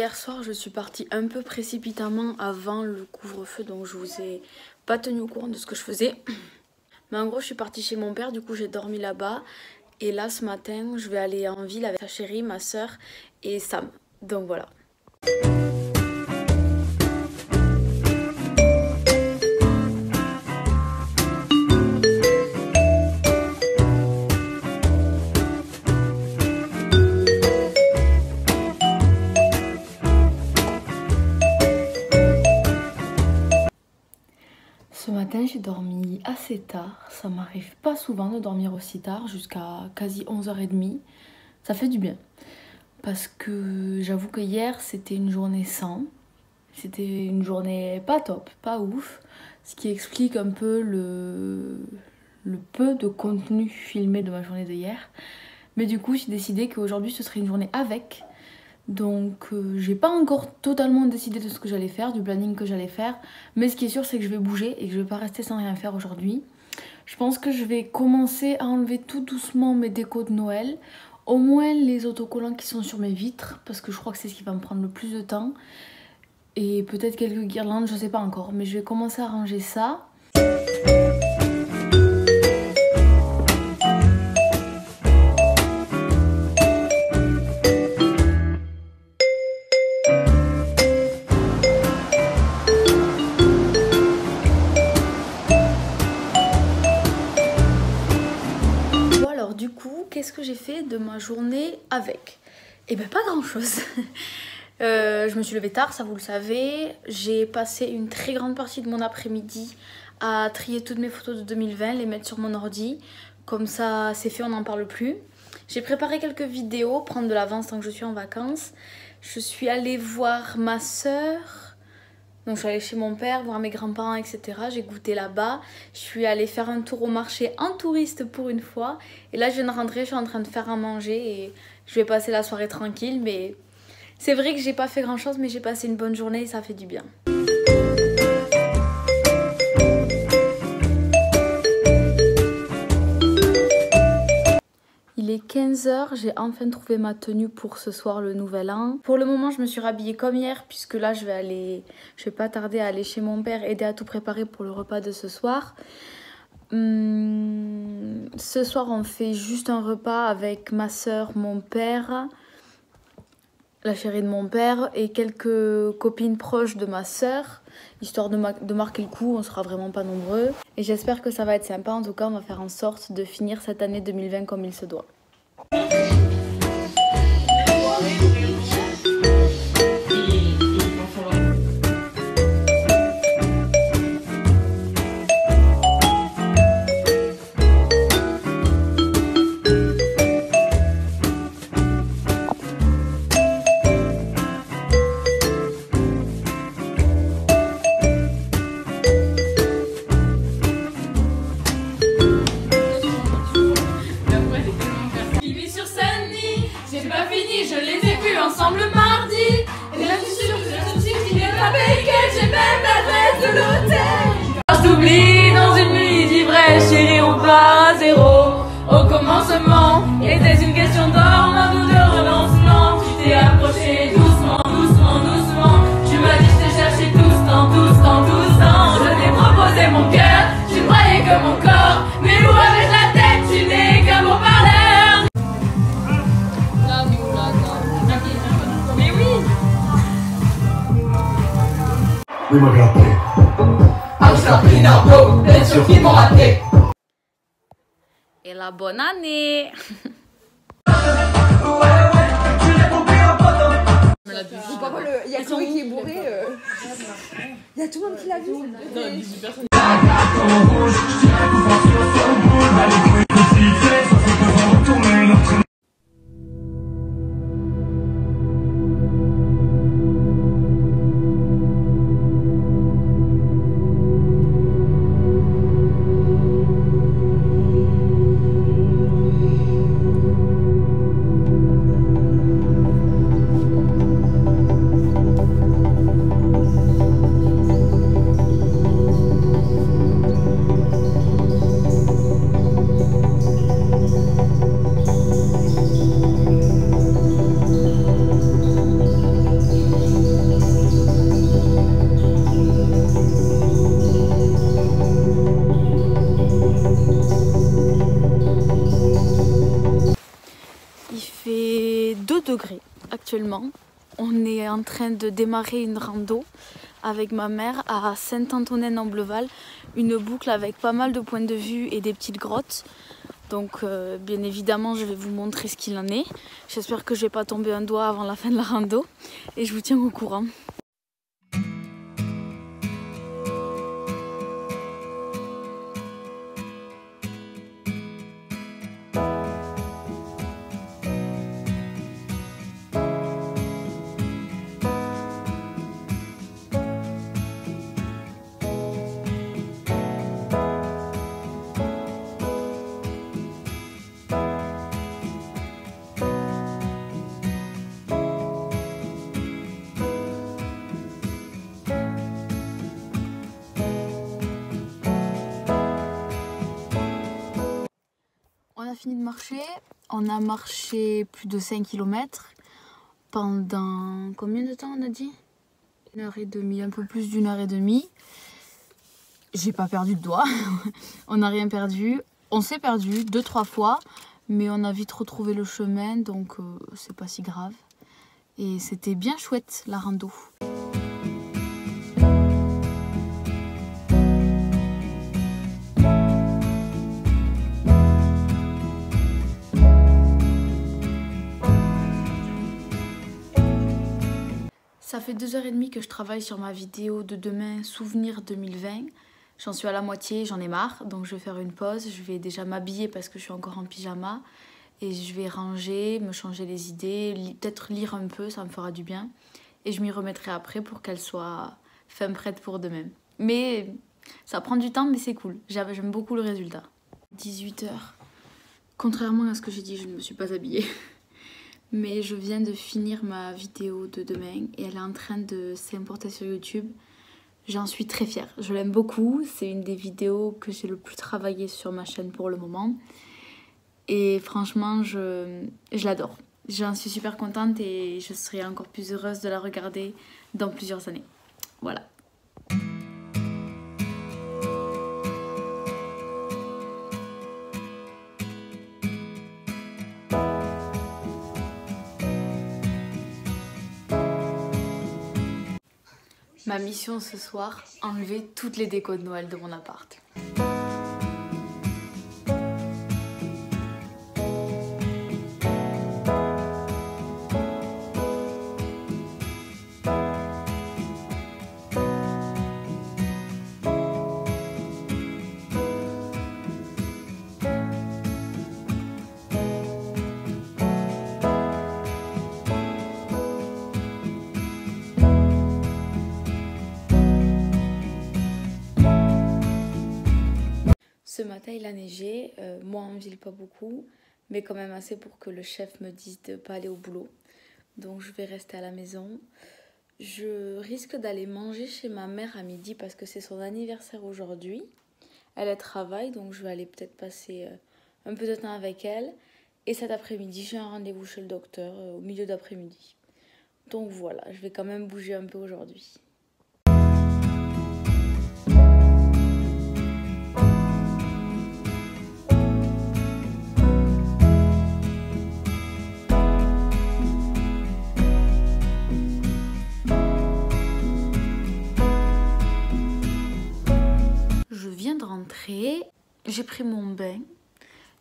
hier soir, je suis partie un peu précipitamment avant le couvre-feu, donc je vous ai pas tenu au courant de ce que je faisais. Mais en gros, je suis partie chez mon père, du coup j'ai dormi là-bas. Et là, ce matin, je vais aller en ville avec sa chérie, ma soeur et Sam. Donc voilà. Ce matin, j'ai dormi assez tard. Ça m'arrive pas souvent de dormir aussi tard, jusqu'à quasi 11h30. Ça fait du bien. Parce que j'avoue que hier, c'était une journée sans. C'était une journée pas top, pas ouf. Ce qui explique un peu le peu de contenu filmé de ma journée de hier. Mais du coup, j'ai décidé qu'aujourd'hui, ce serait une journée avec. Donc j'ai pas encore totalement décidé de ce que j'allais faire, du planning que j'allais faire, mais ce qui est sûr c'est que je vais bouger et que je vais pas rester sans rien faire aujourd'hui. Je pense que je vais commencer à enlever tout doucement mes décos de Noël, au moins les autocollants qui sont sur mes vitres, parce que je crois que c'est ce qui va me prendre le plus de temps, et peut-être quelques guirlandes, je sais pas encore, mais je vais commencer à ranger ça. Qu'est-ce que j'ai fait de ma journée avec? Eh ben pas grand chose. Je me suis levée tard, ça vous le savez. J'ai passé une très grande partie de mon après-midi à trier toutes mes photos de 2020, les mettre sur mon ordi. Comme ça c'est fait, on n'en parle plus. J'ai préparé quelques vidéos, prendre de l'avance tant que je suis en vacances. Je suis allée voir ma soeur. Donc je suis allée chez mon père, voir mes grands-parents, etc. J'ai goûté là-bas. Je suis allée faire un tour au marché en touriste pour une fois. Et là je viens de rentrer, je suis en train de faire à manger et je vais passer la soirée tranquille. Mais c'est vrai que j'ai pas fait grand-chose, mais j'ai passé une bonne journée et ça fait du bien. Il est 15h, j'ai enfin trouvé ma tenue pour ce soir, le nouvel an. Pour le moment, je me suis rhabillée comme hier, puisque là, je vais pas tarder à aller chez mon père, aider à tout préparer pour le repas de ce soir. Ce soir, on fait juste un repas avec ma soeur, mon père, la chérie de mon père et quelques copines proches de ma soeur, histoire de marquer le coup, on sera vraiment pas nombreux. Et j'espère que ça va être sympa, en tout cas on va faire en sorte de finir cette année 2020 comme il se doit. J'oublie dans une nuit d'ivresse, chérie, on part à zéro. Au commencement, était une question d'or, ou de relancement. Tu t'es approché doucement, doucement, doucement. Tu m'as dit je t'ai cherché tout ce temps, tout ce temps, tout ce temps. Je t'ai proposé mon cœur, tu croyais que mon corps. Mais où avec la tête, tu n'es qu'un beau parleur. Mais oui. Oui, ma gâté. Et la bonne année. Il y a Chloé qui est bourré. Il y a tout le monde qui l'a vu. Non, 18 personnes. actuellement, on est en train de démarrer une rando avec ma mère à Saint-Antonin-en-Bleval, une boucle avec pas mal de points de vue et des petites grottes. Donc bien évidemment je vais vous montrer ce qu'il en est. J'espère que je vais pas tomber un doigt avant la fin de la rando et je vous tiens au courant. On a fini de marcher, on a marché plus de 5 km pendant combien de temps on a dit? 1h30, un peu plus d'1h30. J'ai pas perdu de doigt, on n'a rien perdu. On s'est perdu 2-3 fois, mais on a vite retrouvé le chemin, donc c'est pas si grave. Et c'était bien chouette la rando. Ça fait 2h30 que je travaille sur ma vidéo de demain, Souvenir 2020. J'en suis à la moitié, j'en ai marre, donc je vais faire une pause. Je vais déjà m'habiller parce que je suis encore en pyjama. Et je vais ranger, me changer les idées, peut-être lire un peu, ça me fera du bien. Et je m'y remettrai après pour qu'elle soit fin prête pour demain. Mais ça prend du temps, mais c'est cool. J'aime beaucoup le résultat. 18h. Contrairement à ce que j'ai dit, je ne me suis pas habillée. Mais je viens de finir ma vidéo de demain et elle est en train de s'importer sur YouTube. J'en suis très fière, je l'aime beaucoup. C'est une des vidéos que j'ai le plus travaillé sur ma chaîne pour le moment. Et franchement, je l'adore. J'en suis super contente et je serai encore plus heureuse de la regarder dans plusieurs années. Voilà. Ma mission ce soir, enlever toutes les décos de Noël de mon appart. Ce matin il a neigé, moi en ville pas beaucoup, mais quand même assez pour que le chef me dise de ne pas aller au boulot. Donc je vais rester à la maison. Je risque d'aller manger chez ma mère à midi parce que c'est son anniversaire aujourd'hui. Elle travaille, donc je vais aller peut-être passer un peu de temps avec elle. Et cet après-midi, j'ai un rendez-vous chez le docteur au milieu d'après-midi. Donc voilà, je vais quand même bouger un peu aujourd'hui. J'ai pris mon bain,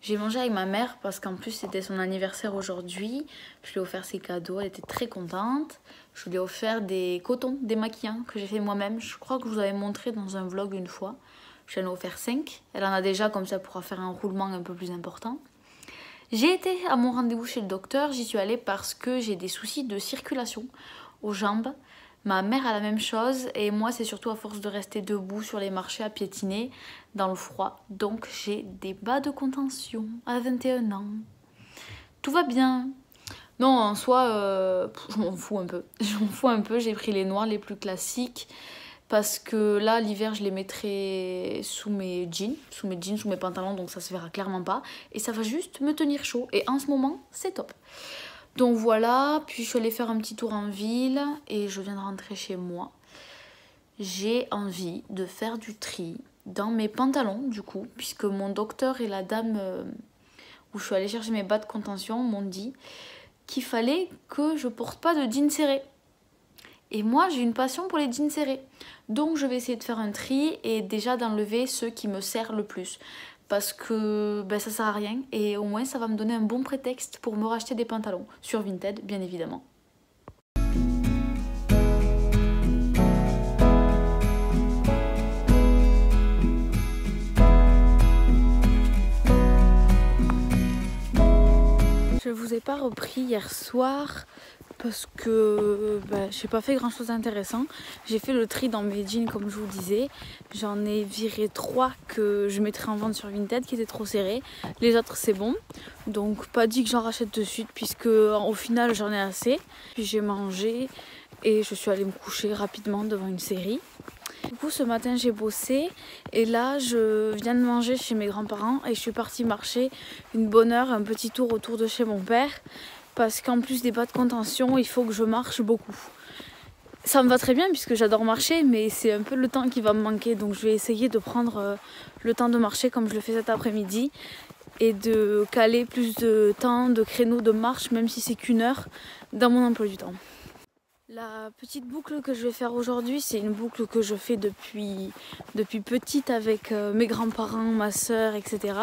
j'ai mangé avec ma mère parce qu'en plus c'était son anniversaire aujourd'hui. Je lui ai offert ses cadeaux, elle était très contente. Je lui ai offert des cotons démaquillants que j'ai fait moi-même. Je crois que je vous avais montré dans un vlog une fois. Je lui en ai offert 5. Elle en a déjà, comme ça elle pourra faire un roulement un peu plus important. J'ai été à mon rendez-vous chez le docteur, j'y suis allée parce que j'ai des soucis de circulation aux jambes. Ma mère a la même chose et moi c'est surtout à force de rester debout sur les marchés à piétiner dans le froid. Donc j'ai des bas de contention à 21 ans. Tout va bien. Non, en soi, je m'en fous un peu. Je m'en fous un peu, j'ai pris les noirs les plus classiques parce que là l'hiver je les mettrai sous mes jeans, sous mes pantalons, donc ça se verra clairement pas. Et ça va juste me tenir chaud et en ce moment c'est top. Donc voilà, puis je suis allée faire un petit tour en ville et je viens de rentrer chez moi. J'ai envie de faire du tri dans mes pantalons du coup, puisque mon docteur et la dame où je suis allée chercher mes bas de contention m'ont dit qu'il fallait que je porte pas de jeans serrés. Et moi, j'ai une passion pour les jeans serrés. Donc, je vais essayer de faire un tri et déjà d'enlever ceux qui me serrent le plus. Parce que ben, ça sert à rien et au moins, ça va me donner un bon prétexte pour me racheter des pantalons. Sur Vinted, bien évidemment. Je vous ai pas repris hier soir parce que j'ai pas fait grand chose d'intéressant. J'ai fait le tri dans mes jeans comme je vous disais. J'en ai viré 3 que je mettrai en vente sur Vinted qui étaient trop serrés. Les autres c'est bon. Donc pas dit que j'en rachète de suite puisque au final j'en ai assez. Puis j'ai mangé et je suis allée me coucher rapidement devant une série. Du coup ce matin j'ai bossé et là je viens de manger chez mes grands-parents et je suis partie marcher une bonne heure, un petit tour autour de chez mon père parce qu'en plus des bas de contention il faut que je marche beaucoup. Ça me va très bien puisque j'adore marcher mais c'est un peu le temps qui va me manquer donc je vais essayer de prendre le temps de marcher comme je le fais cet après-midi et de caler plus de temps, de créneaux de marche même si c'est qu'1 heure dans mon emploi du temps. La petite boucle que je vais faire aujourd'hui, c'est une boucle que je fais depuis petite avec mes grands-parents, ma soeur, etc.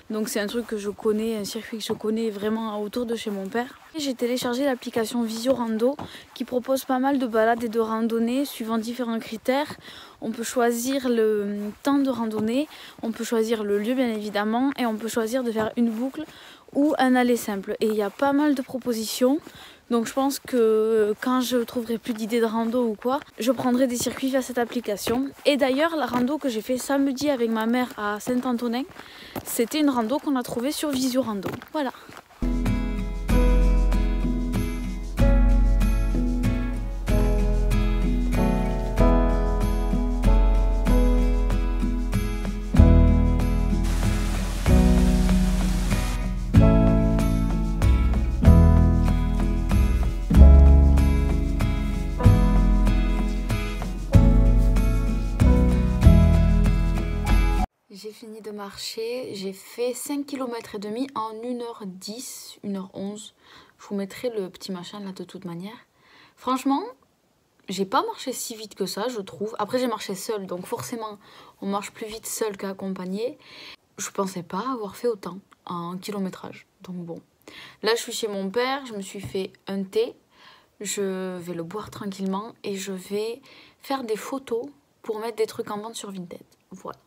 Donc c'est un truc que je connais, un circuit que je connais vraiment autour de chez mon père. J'ai téléchargé l'application Visorando qui propose pas mal de balades et de randonnées suivant différents critères. On peut choisir le temps de randonnée, on peut choisir le lieu bien évidemment et on peut choisir de faire une boucle ou un aller simple. Et il y a pas mal de propositions. Donc je pense que quand je trouverai plus d'idées de rando ou quoi, je prendrai des circuits via cette application. Et d'ailleurs, la rando que j'ai fait samedi avec ma mère à Saint-Antonin, c'était une rando qu'on a trouvée sur Visorando. Voilà. J'ai fini de marcher, j'ai fait 5 km et demi en 1h10, 1h11. Je vous mettrai le petit machin là de toute manière. Franchement, j'ai pas marché si vite que ça, je trouve. Après, j'ai marché seule, donc forcément, on marche plus vite seul qu'accompagné. Je pensais pas avoir fait autant en kilométrage, donc bon. Là, je suis chez mon père, je me suis fait un thé. Je vais le boire tranquillement et je vais faire des photos pour mettre des trucs en vente sur Vinted. Voilà.